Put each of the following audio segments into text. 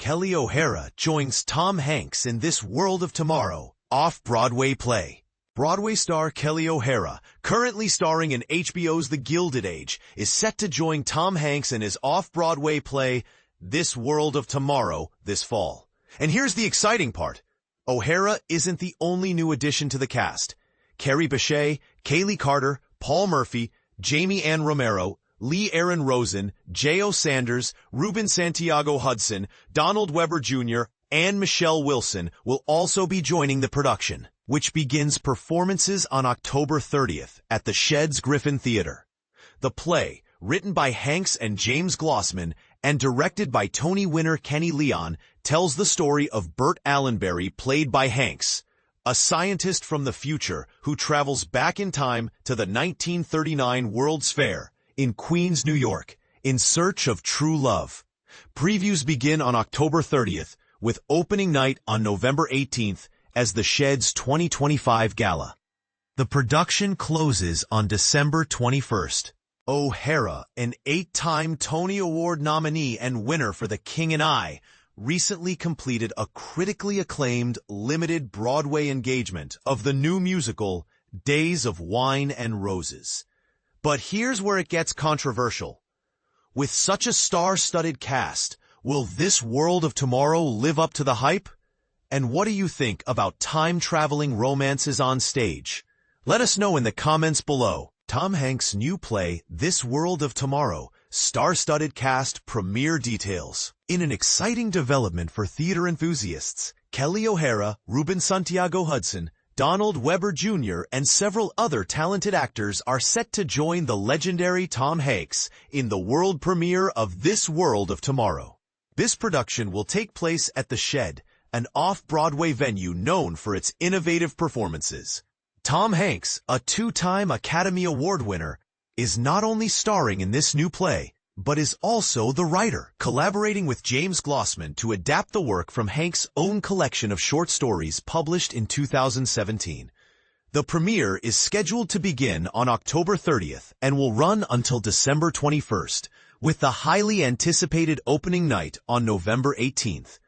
Kelli O'Hara joins Tom Hanks in This World of Tomorrow, off-Broadway play. Broadway star Kelli O'Hara, currently starring in HBO's The Gilded Age, is set to join Tom Hanks in his off-Broadway play, This World of Tomorrow, this fall. And here's the exciting part. O'Hara isn't the only new addition to the cast. Kerry Bishé, Kayli Carter, Paul Murphy, Jamie Ann Romero, Lee Aaron Rosen, J.O. Sanders, Ruben Santiago-Hudson, Donald Webber Jr., and Michelle Wilson will also be joining the production, which begins performances on October 30th at the Shed Griffin Theater. The play, written by Hanks and James Glossman and directed by Tony winner Kenny Leon, tells the story of Burt Allenberry, played by Hanks, a scientist from the future who travels back in time to the 1939 World's Fair in Queens, New York, in search of true love. Previews begin on October 30th, with opening night on November 18th as the Shed's 2025 gala. The production closes on December 21st. O'Hara, an 8-time Tony Award nominee and winner for The King and I, recently completed a critically acclaimed limited Broadway engagement of the new musical, Days of Wine and Roses. But here's where it gets controversial. With such a star-studded cast, will This World of Tomorrow live up to the hype? And what do you think about time-traveling romances on stage? Let us know in the comments below. Tom Hanks' new play, This World of Tomorrow, star-studded cast premiere details. In an exciting development for theater enthusiasts, Kelli O'Hara, Ruben Santiago-Hudson, Donald Webber Jr., and several other talented actors are set to join the legendary Tom Hanks in the world premiere of This World of Tomorrow. This production will take place at the Shed, an off-Broadway venue known for its innovative performances. Tom Hanks, a 2-time Academy Award winner, is not only starring in this new play, but is also the writer, collaborating with James Glossman to adapt the work from Hanks' own collection of short stories published in 2017. The premiere is scheduled to begin on October 30th and will run until December 21st, with the highly anticipated opening night on November 18th.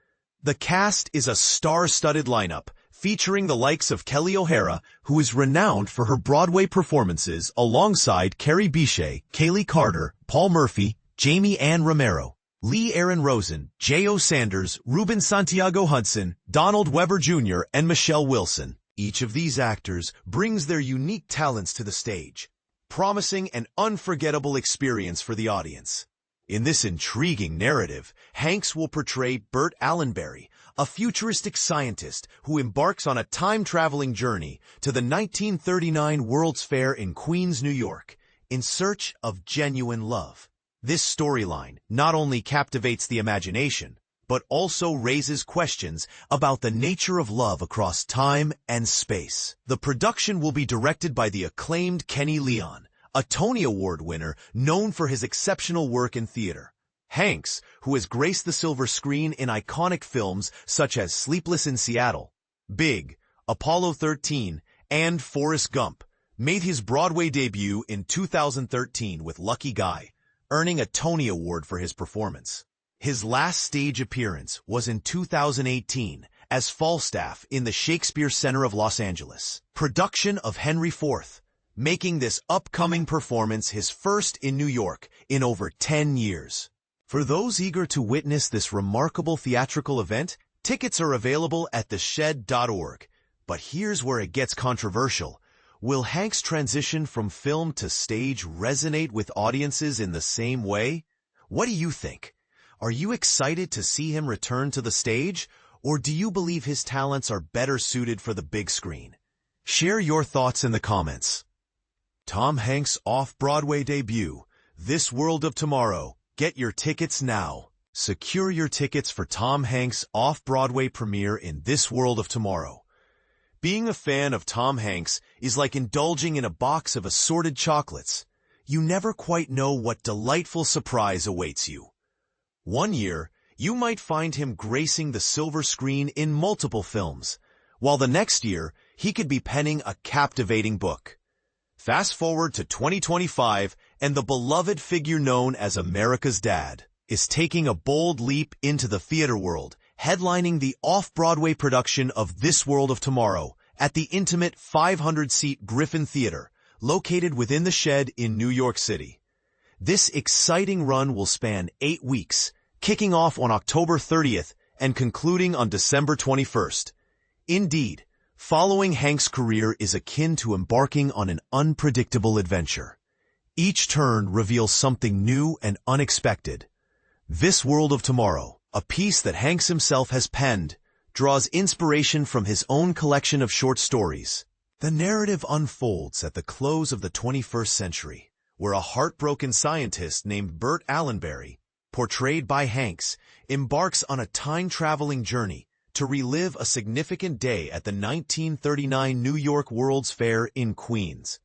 The cast is a star-studded lineup, featuring the likes of Kelli O'Hara, who is renowned for her Broadway performances alongside Kerry Bishé, Kayli Carter, Paul Murphy, Jamie Ann Romero, Lee Aaron Rosen, J.O. Sanders, Ruben Santiago-Hudson, Donald Webber Jr., and Michelle Wilson. Each of these actors brings their unique talents to the stage, promising an unforgettable experience for the audience. In this intriguing narrative, Hanks will portray Burt Allenberry, a futuristic scientist who embarks on a time-traveling journey to the 1939 World's Fair in Queens, New York, in search of genuine love. This storyline not only captivates the imagination, but also raises questions about the nature of love across time and space. The production will be directed by the acclaimed Kenny Leon, a Tony Award winner known for his exceptional work in theater. Hanks, who has graced the silver screen in iconic films such as Sleepless in Seattle, Big, Apollo 13, and Forrest Gump, made his Broadway debut in 2013 with Lucky Guy, earning a Tony Award for his performance. His last stage appearance was in 2018 as Falstaff in the Shakespeare Center of Los Angeles, production of Henry IV, making this upcoming performance his first in New York in over 10 years. For those eager to witness this remarkable theatrical event, tickets are available at theshed.org. But here's where it gets controversial. Will Hanks' transition from film to stage resonate with audiences in the same way? What do you think? Are you excited to see him return to the stage, or do you believe his talents are better suited for the big screen? Share your thoughts in the comments. Tom Hanks' off-Broadway debut, This World of Tomorrow. Get your tickets now. Secure your tickets for Tom Hanks' off-Broadway premiere in This World of Tomorrow. Being a fan of Tom Hanks is like indulging in a box of assorted chocolates. You never quite know what delightful surprise awaits you. One year, you might find him gracing the silver screen in multiple films, while the next year, he could be penning a captivating book. Fast forward to 2025 and the beloved figure known as America's Dad. is taking a bold leap into the theater world, headlining the off-Broadway production of This World of Tomorrow at the intimate 500-seat Griffin Theater, located within the Shed in New York City. This exciting run will span 8 weeks, kicking off on October 30th and concluding on December 21st. Indeed, following Hank's career is akin to embarking on an unpredictable adventure. Each turn reveals something new and unexpected. This World of Tomorrow, a piece that Hanks himself has penned, draws inspiration from his own collection of short stories. The narrative unfolds at the close of the 21st century, where a heartbroken scientist named Burt Allenberry, portrayed by Hanks, embarks on a time-traveling journey to relive a significant day at the 1939 New York World's Fair in Queens,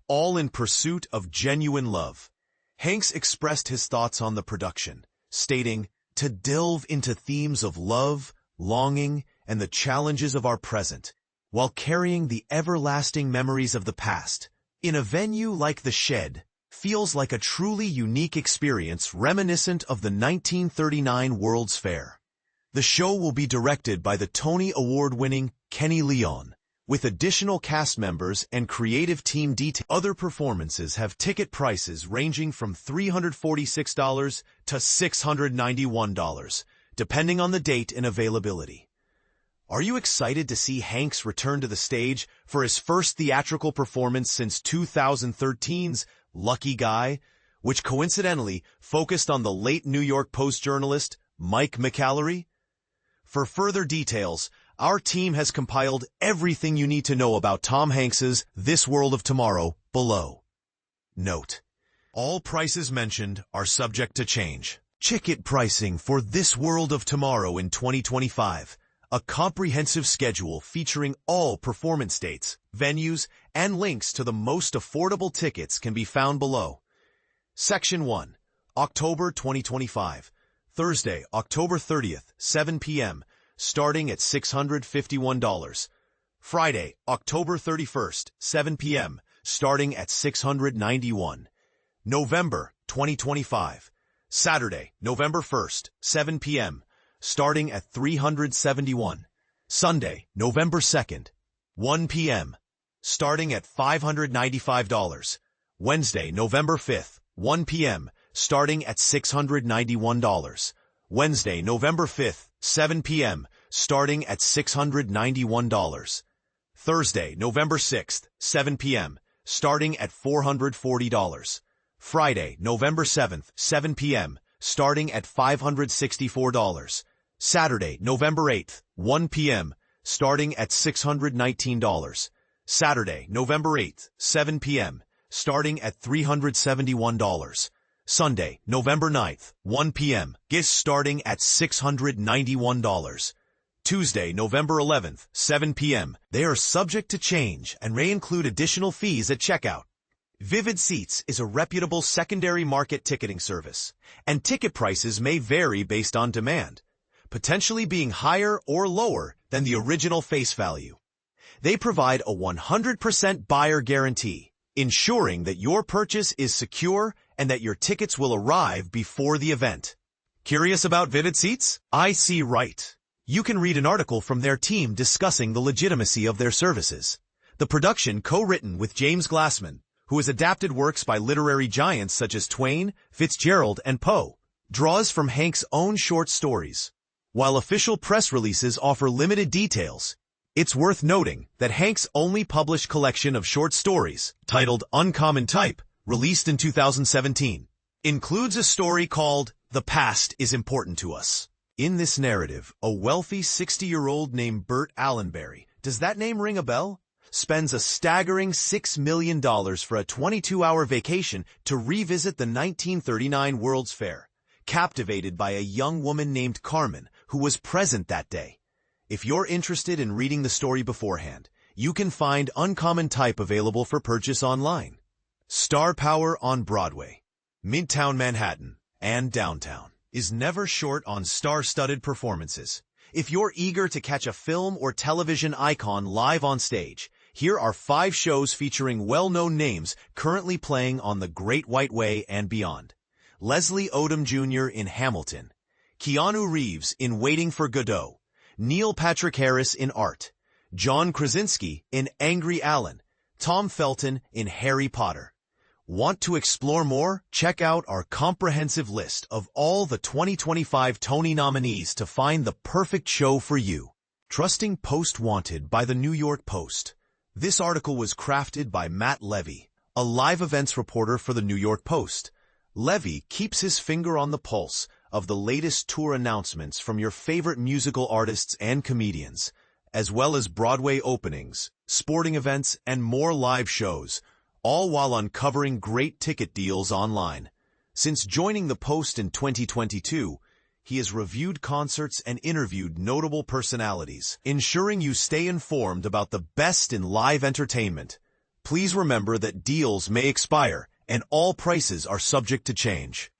all in pursuit of genuine love. Hanks expressed his thoughts on the production, stating, "To delve into themes of love, longing, and the challenges of our present, while carrying the everlasting memories of the past, in a venue like the Shed, feels like a truly unique experience reminiscent of the 1939 World's Fair." The show will be directed by the Tony Award-winning Kenny Leon, with additional cast members and creative team details. Other performances have ticket prices ranging from $346 to $691, depending on the date and availability. Are you excited to see Hanks return to the stage for his first theatrical performance since 2013's Lucky Guy, which coincidentally focused on the late New York Post journalist Mike McAllery? For further details, our team has compiled everything you need to know about Tom Hanks's This World of Tomorrow below. Note: all prices mentioned are subject to change. Ticket pricing for This World of Tomorrow in 2025. A comprehensive schedule featuring all performance dates, venues, and links to the most affordable tickets can be found below. Section 1. October 2025. Thursday, October 30th, 7 p.m., starting at $651. Friday, October 31st, 7 p.m., starting at $691. November 2025. Saturday, November 1st, 7 p.m., starting at $371. Sunday, November 2nd, 1 p.m., starting at $595. Wednesday, November 5th, 1 p.m., starting at $691. Wednesday, November 5th, 7 p.m., starting at $691. Thursday, November 6th, 7 p.m., starting at $440. Friday, November 7th, 7 p.m., starting at $564. Saturday, November 8th, 1 p.m., starting at $619. Saturday, November 8th, 7 p.m., starting at $371. Sunday, November 9th, 1 p.m., starting at $691. Tuesday, November 11th, 7 p.m. They are subject to change and may include additional fees at checkout. Vivid Seats is a reputable secondary market ticketing service, and ticket prices may vary based on demand, potentially being higher or lower than the original face value. They provide a 100% buyer guarantee, ensuring that your purchase is secure and that your tickets will arrive before the event. Curious about Vivid Seats? I see right. You can read an article from their team discussing the legitimacy of their services. The production, co-written with James Glassman, who has adapted works by literary giants such as Twain, Fitzgerald, and Poe, draws from Hank's own short stories. While official press releases offer limited details, it's worth noting that Hank's only published collection of short stories, titled Uncommon Type, released in 2017, includes a story called The Past is Important to Us. In this narrative, a wealthy 60-year-old named Burt Allenberry, does that name ring a bell? Spends a staggering $6 million for a 22-hour vacation to revisit the 1939 World's Fair, captivated by a young woman named Carmen, who was present that day. If you're interested in reading the story beforehand, you can find Uncommon Type available for purchase online. Star power on Broadway, Midtown Manhattan, and downtown is never short on star-studded performances. If you're eager to catch a film or television icon live on stage, here are 5 shows featuring well-known names currently playing on the Great White Way and beyond. Leslie Odom Jr. in Hamilton, Keanu Reeves in Waiting for Godot, Neil Patrick Harris in Art, John Krasinski in Angry Allen, Tom Felton in Harry Potter. Want to explore more? Check out our comprehensive list of all the 2025 Tony nominees to find the perfect show for you. Trusting Post Wanted by the New York Post. This article was crafted by Matt Levy, a live events reporter for the New York Post. Levy keeps his finger on the pulse of the latest tour announcements from your favorite musical artists and comedians, as well as Broadway openings, sporting events, and more live shows, all while uncovering great ticket deals online. Since joining the Post in 2022, he has reviewed concerts and interviewed notable personalities, ensuring you stay informed about the best in live entertainment. Please remember that deals may expire and all prices are subject to change.